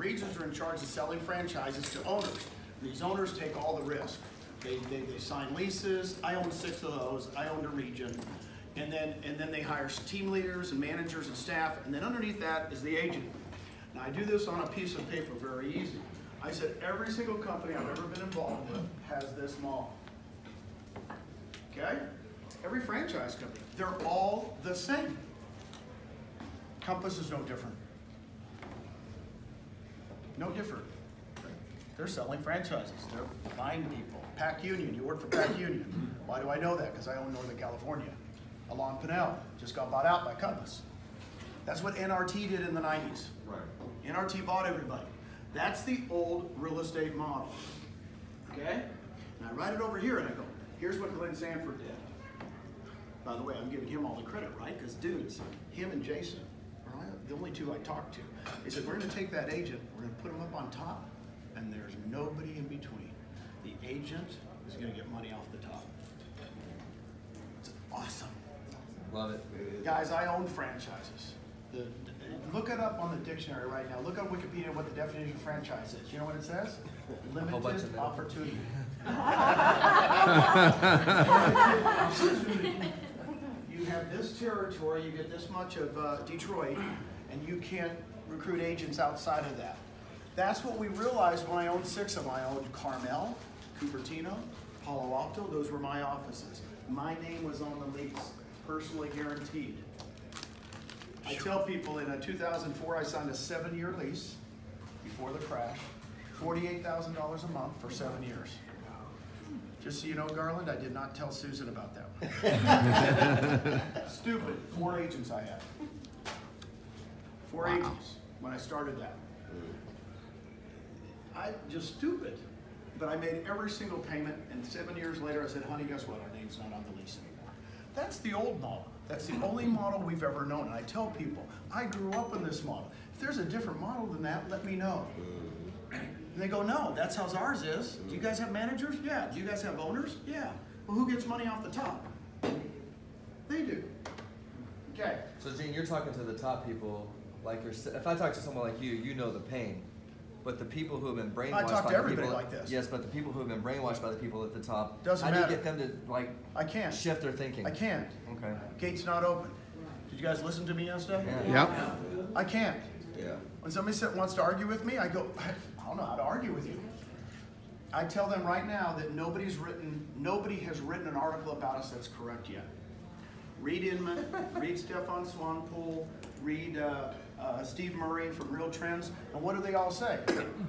regions are in charge of selling franchises to owners. These owners take all the risk. They sign leases. I own 6 of those. I owned a region. And then they hire team leaders and managers and staff, and then underneath that is the agent. Now I do this on a piece of paper, very easy. I said every single company I've ever been involved with has this model. Okay? Every franchise company. They're all the same. Compass is no different. No different. They're selling franchises. They're buying people. Pac Union, you work for Pac Union. Why do I know that? Because I own Northern California. Alon Pinnell just got bought out by Compass. That's what NRT did in the 90s. Right. NRT bought everybody. That's the old real estate model. Okay? And I write it over here and I go, here's what Glenn Sanford did. By the way, I'm giving him all the credit, right? Because dudes, him and Jason are the only 2 I talked to. They said, we're going to take that agent, we're going to put him up on top, and there's nobody in between. The agent is going to get money off the top. It's awesome. Love it. Guys, I own franchises. Look it up on the dictionary right now. Look on Wikipedia what the definition of franchise is. You know what it says? Limited opportunity. You have this territory, you get this much of Detroit, and you can't recruit agents outside of that. That's what we realized when I owned 6 of them. I owned Carmel, Cupertino, Palo Alto. Those were my offices. My name was on the lease. Personally guaranteed. I tell people in 2004 I signed a 7-year lease before the crash, $48,000 a month for 7 years. Just so you know, Garland, I did not tell Susan about that one. Stupid. 4 agents I had. 4 agents when I started that. I just stupid. But I made every single payment, and 7 years later I said, honey, guess what? Our name's not on the lease anymore. That's the old model. That's the only model we've ever known. And I tell people, I grew up in this model. If there's a different model than that, let me know. And they go, no, that's how ours is. Do you guys have managers? Yeah. Do you guys have owners? Yeah. Well, who gets money off the top? They do. Okay. So Gene, you're talking to the top people. Like if I talk to someone like you know the pain. But the people who have been brainwashed I talk by to the everybody people, like this. Yes, but the people who have been brainwashed by the people at the top, Doesn't how do you matter. get them to like I can't. shift their thinking? I can't. Okay. Gate's not open. Did you guys listen to me yesterday? Yeah. Yep. I can't. Yeah. When somebody wants to argue with me, I go, I don't know how to argue with you. I tell them right now that nobody has written an article about us that's correct yet. Read Inman, read Stefan Swanpool, read Steve Murray from Real Trends, and what do they all say?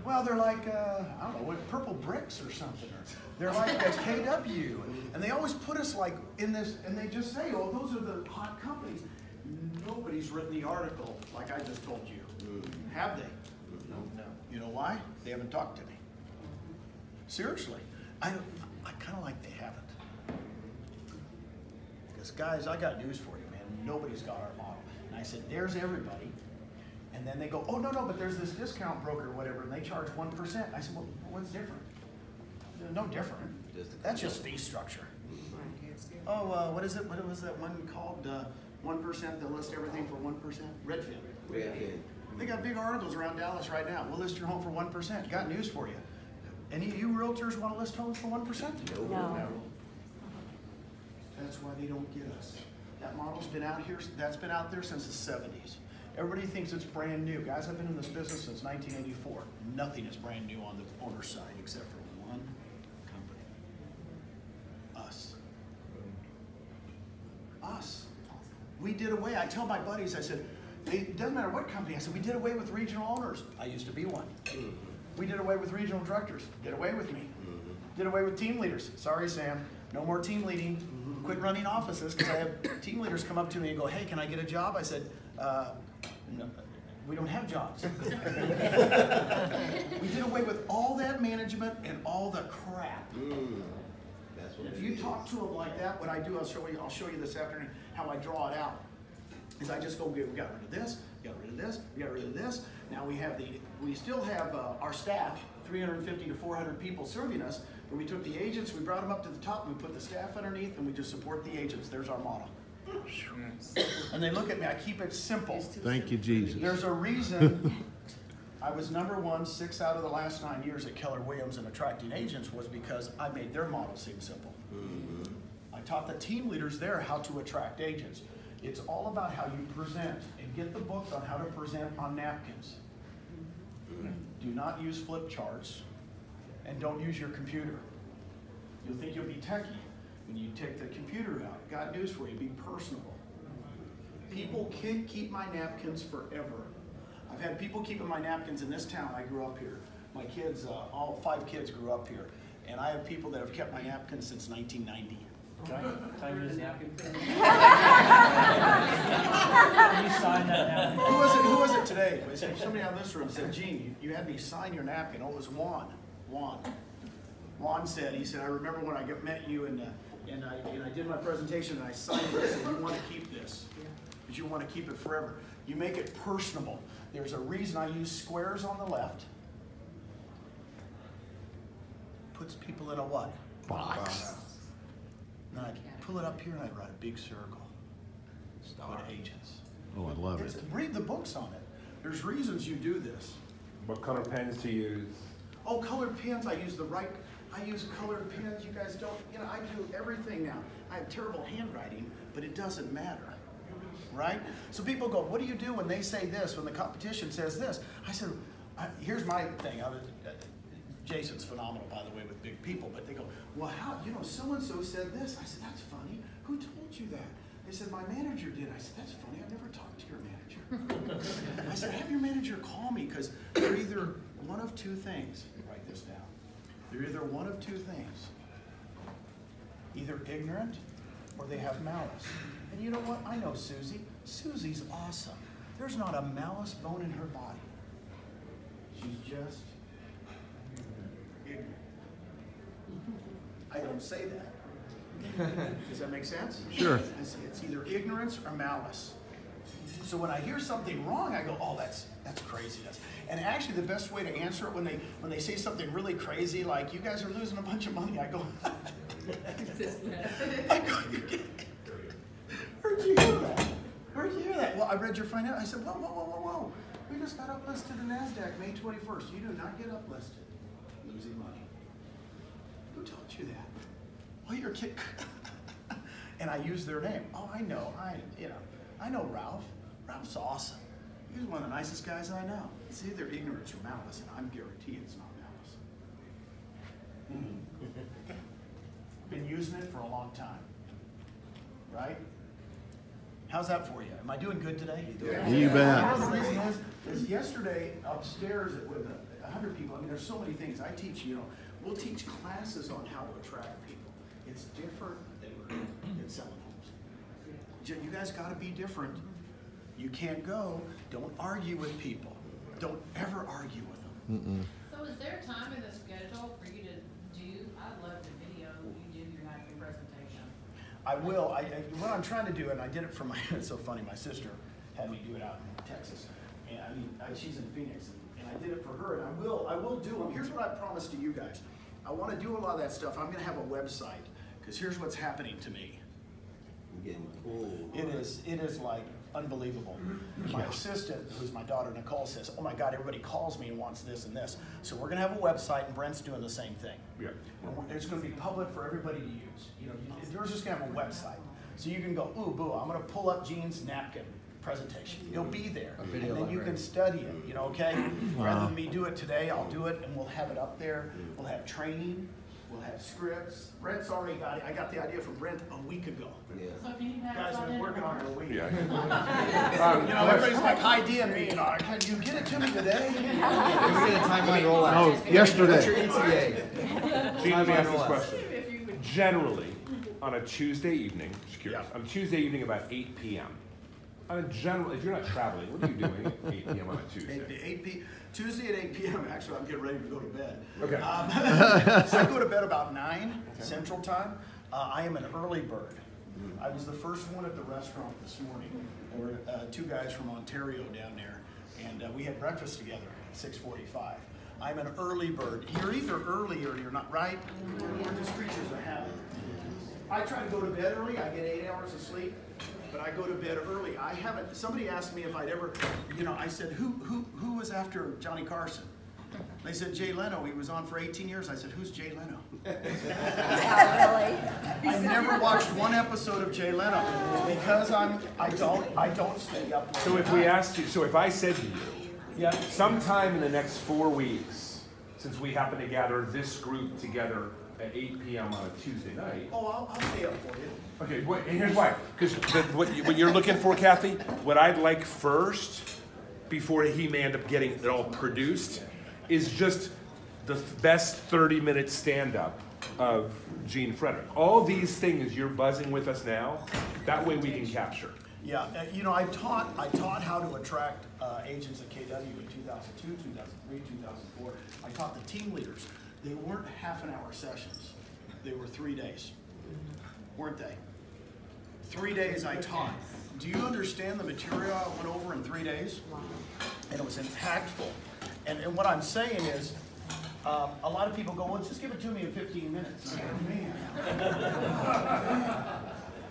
Well, they're like, I don't know, what, purple bricks or something. Or they're like KW. And they always put us like in this, and they just say, oh, those are the hot companies. Nobody's written the article like I just told you. Have they? No. You know why? They haven't talked to me. Seriously. I kind of like they haven't. Because guys, I got news for you, man. Nobody's got our model. And I said, there's everybody. And then they go, oh, no, but there's this discount broker or whatever, and they charge 1%. I said, well, what's different? No different. That's just fee structure. Oh, what is it? What was that one called? 1% that list everything for 1%? Redfin. Redfin. They got big articles around Dallas right now. We'll list your home for 1%. Got news for you. Any of you realtors want to list homes for 1%? No. That's why they don't get us. That model's been out here, that's been out there since the 70s. Everybody thinks it's brand new. Guys, I've been in this business since 1984. Nothing is brand new on the owner side except for one company. Us. Us. We did away. I tell my buddies, I said, it doesn't matter what company. I said, we did away with regional owners. I used to be one. We did away with regional directors. Did away with me. Did away with team leaders. Sorry, Sam. No more team leading. Quit running offices because I have team leaders come up to me and go, hey, can I get a job? I said, no, we don't have jobs. We did away with all that management and all the crap. That's what If you talk to them like that, what I do, I'll show you this afternoon how I draw it out. Is I just go, we got rid of this, we got rid of this, we got rid of this. Now we still have our staff, 350 to 400 people serving us, but we took the agents, we brought them up to the top, we put the staff underneath, and we just support the agents. There's our model. And they look at me, I keep it simple. Thank you, Jesus. There's a reason I was #1 6 out of the last 9 years at Keller Williams in attracting agents was because I made their model seem simple. I taught the team leaders there how to attract agents. It's all about how you present, and get the books on how to present on napkins. Do not use flip charts, and don't use your computer. You'll think you'll be techie when you take the computer out. Got news for you, be personable. People can't keep my napkins forever. I've had people keeping my napkins in this town. I grew up here. My kids, all 5 kids grew up here. And I have people that have kept my napkins since 1990. Can I use napkin? Can you sign that napkin? Who was it today? Somebody out of this room said, Gene, you had me sign your napkin. Oh, it was Juan. Juan said, he said, I remember when I met you and I did my presentation and I signed this and you want to keep this. Because you want to keep it forever. You make it personable. There's a reason I use squares on the left. Puts people in a what? Box. And I pull it up here and I write a big circle. Put agents. Oh, I love it. Read the books on it. There's reasons you do this. What color pens to use? Oh, colored pens. I use colored pens. You guys don't, I do everything now. I have terrible handwriting, but it doesn't matter. Right? So people go, what do you do when they say this, when the competition says this? I said, here's my thing. Jason's phenomenal, by the way, with big people, but they go, well, how, so-and-so said this. I said, that's funny. Who told you that? They said, my manager did. I said, that's funny. I've never talked to your manager. I said, have your manager call me, because they're either one of 2 things. Write this down. They're either one of 2 things. Either ignorant or they have malice. And you know what? I know Susie. Susie's awesome. There's not a malice bone in her body. She's just ignorant. I don't say that. Does that make sense? Sure. It's either ignorance or malice. So when I hear something wrong, I go, oh, that's craziness. And actually, the best way to answer it when they say something really crazy, like you guys are losing a bunch of money, I go, where'd you hear that? Where'd you hear that? Well, I read your financial. I said, whoa. We just got uplisted to NASDAQ May 21st. You do not get uplisted losing money. Who told you that? Oh, you're kidding. And I use their name. Oh, I know. I know Ralph. Ralph's awesome. He's one of the nicest guys I know. It's either ignorance or malice, and I'm guaranteed it's not malice. Been using it for a long time. Right? How's that for you? Am I doing good today? You bet. One of the reasons is yesterday upstairs with 100 people, there's so many things I teach, we'll teach classes on how to attract people. It's different than selling homes. You guys got to be different. You can't don't argue with people. Don't ever argue with them. So is there time in the schedule for you to do, I love the video you do your napkin presentation. I will. What I'm trying to do, and I did it for it's so funny, my sister had me do it out in Texas. And she's in Phoenix, and I did it for her, and I will do them. Here's what I promised to you guys. I want to do a lot of that stuff. I'm going to have a website, because here's what's happening to me. You're getting pulled. It is like unbelievable. My assistant, who's my daughter Nicole, says, oh my God, everybody calls me and wants this and this. So we're gonna have a website, and Brent's doing the same thing. Yeah. It's gonna be public for everybody to use. You're just gonna have a website. So you can go, ooh, boo, I'm gonna pull up Gene's napkin presentation. It'll be there. And then you can study it, okay? Rather than me do it today, I'll do it and we'll have it up there. We'll have training. We'll have scripts. Brent's already got it. I got the idea from Brent a week ago. Yeah. So can you have Guys, it I've been working on it a week. Yeah. Everybody's like IDing me. Can you get it to me today? We get a timeline rollout. Oh, What's your yesterday. ETA? Gene, let me ask this Timeline rollout. question. Generally, on a Tuesday evening, just curious, on a Tuesday evening about 8 p.m., on a general, if you're not traveling, what are you doing at 8 p.m. on a Tuesday? Tuesday at 8 p.m. Actually, I'm getting ready to go to bed. Okay. So I go to bed about 9 Central Time. I am an early bird. I was the first one at the restaurant this morning. There were 2 guys from Ontario down there, and we had breakfast together at 6:45. I'm an early bird. You're either early or you're not, right? We're just creatures of habit. I try to go to bed early. I get 8 hours of sleep. but I go to bed early. I haven't, somebody asked me if I'd ever, you know, I said, who was after Johnny Carson? They said, Jay Leno. He was on for 18 years. I said, who's Jay Leno? I never watched one episode of Jay Leno because I don't stay up late. So if we asked you, so if I said to you, sometime in the next 4 weeks, since we happen to gather this group together at 8 p.m. on a Tuesday night. Oh, I'll stay up for you. Okay, and here's why. Because what you're looking for, Kathy, what I'd like first, before he may end up getting it all produced, is just the best 30-minute stand-up of Gene Frederick. All these things you're buzzing with us now, that way we can capture. Yeah, you know, I taught how to attract agents at KW in 2002, 2003, 2004. I taught the team leaders. They weren't half-an-hour sessions. They were 3 days, weren't they? 3 days I taught. Do you understand the material I went over in 3 days? And it was impactful. And what I'm saying is, a lot of people go, well, just give it to me in 15 minutes.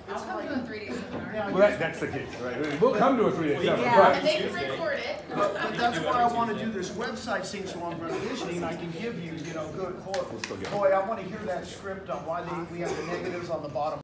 I'll come to a 3 day seminar. Yeah, Well, that's the case, right? We'll come to a 3-day seminar, And they can record it. but that's why I want to do this website thing, so I'm revisioning. I can give you, you know, good. Boy, I want to hear that script on why we have the negatives on the bottom.